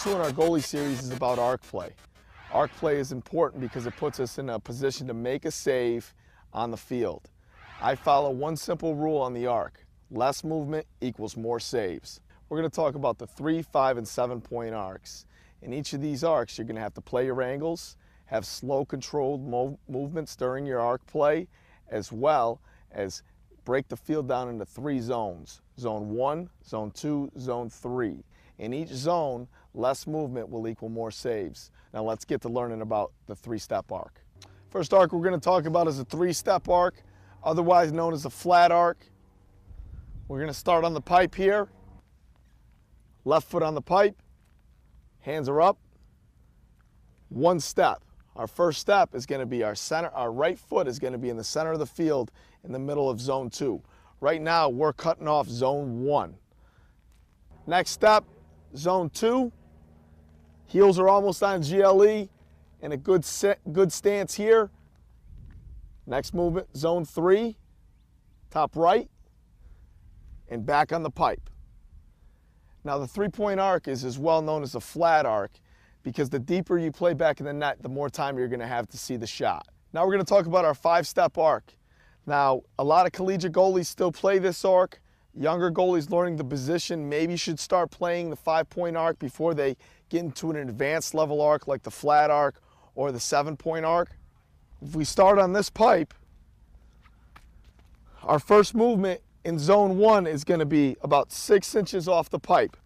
2 in our goalie series is about arc play. Arc play is important because it puts us in a position to make a save on the field. I follow one simple rule on the arc. Less movement equals more saves. We're going to talk about the 3, 5, and 7-point arcs. In each of these arcs, you're going to have to play your angles, have slow, controlled movements during your arc play, as well as break the field down into 3 zones. Zone 1, Zone 2, Zone 3. In each zone, less movement will equal more saves. Now let's get to learning about the 3-step arc. First arc we're going to talk about is a 3-step arc, otherwise known as a flat arc. We're going to start on the pipe here. Left foot on the pipe, hands are up. 1 step. Our first step is going to be our right foot is going to be in the center of the field in the middle of Zone 2. Right now we're cutting off Zone 1. Next step, Zone 2. Heels are almost on GLE in a good stance here. Next movement, Zone 3, top right, and back on the pipe. Now the 3-point arc is as well known as a flat arc because the deeper you play back in the net, the more time you're going to have to see the shot. Now we're going to talk about our 5-step arc. Now a lot of collegiate goalies still play this arc. Younger goalies learning the position maybe should start playing the 5-point arc before they get into an advanced level arc like the flat arc or the 7-point arc. If we start on this pipe, our first movement in Zone 1 is going to be about 6 inches off the pipe.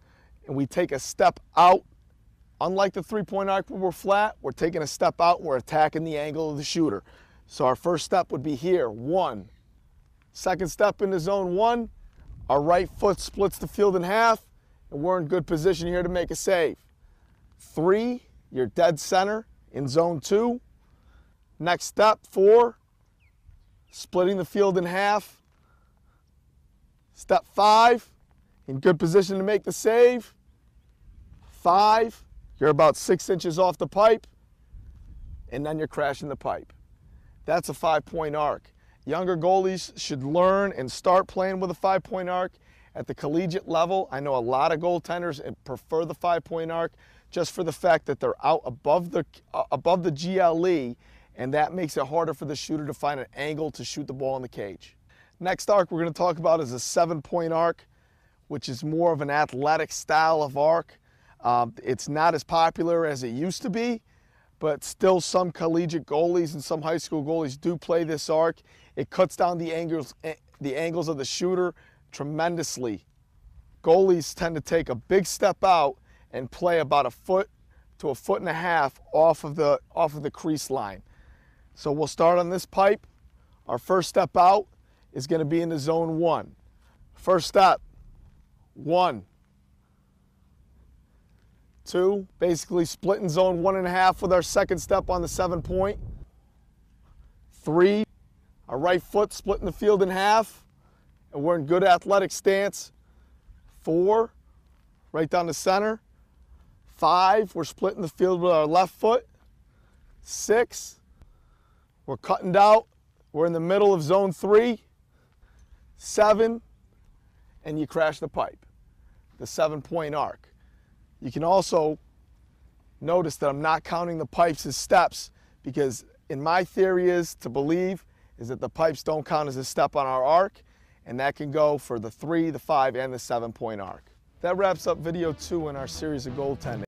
And we take a step out. Unlike the 3-point arc where we're flat, we're taking a step out and we're attacking the angle of the shooter. So our first step would be here, 1. Second step into Zone 1, our right foot splits the field in half, and we're in good position here to make a save. 3, you're dead center in Zone 2. Next step, 4, splitting the field in half. Step 5, in good position to make the save. 5, you're about 6 inches off the pipe, and then you're crashing the pipe. That's a 5-point arc. Younger goalies should learn and start playing with a 5-point arc. At the collegiate level, I know a lot of goaltenders prefer the 5-point arc just for the fact that they're out above the GLE, and that makes it harder for the shooter to find an angle to shoot the ball in the cage. Next arc we're going to talk about is a 7-point arc, which is more of an athletic style of arc. It's not as popular as it used to be, but still some collegiate goalies and some high school goalies do play this arc. It cuts down the angles of the shooter tremendously. Goalies tend to take a big step out and play about 1 foot to 1.5 feet off of the crease line. So we'll start on this pipe. Our first step out is going to be into Zone 1. First step, 1, 2, basically splitting Zone 1.5 with our second step on the 7-point. 3, our right foot splitting the field in half, and we're in good athletic stance. 4, right down the center. 5, we're splitting the field with our left foot. 6, we're cutting out. We're in the middle of Zone 3. 7, and you crash the pipe, the 7-point arc. You can also notice that I'm not counting the pipes as steps because in my theory is that the pipes don't count as a step on our arc, and that can go for the 3, the 5, and the 7-point arc. That wraps up video 2 in our series of goaltending.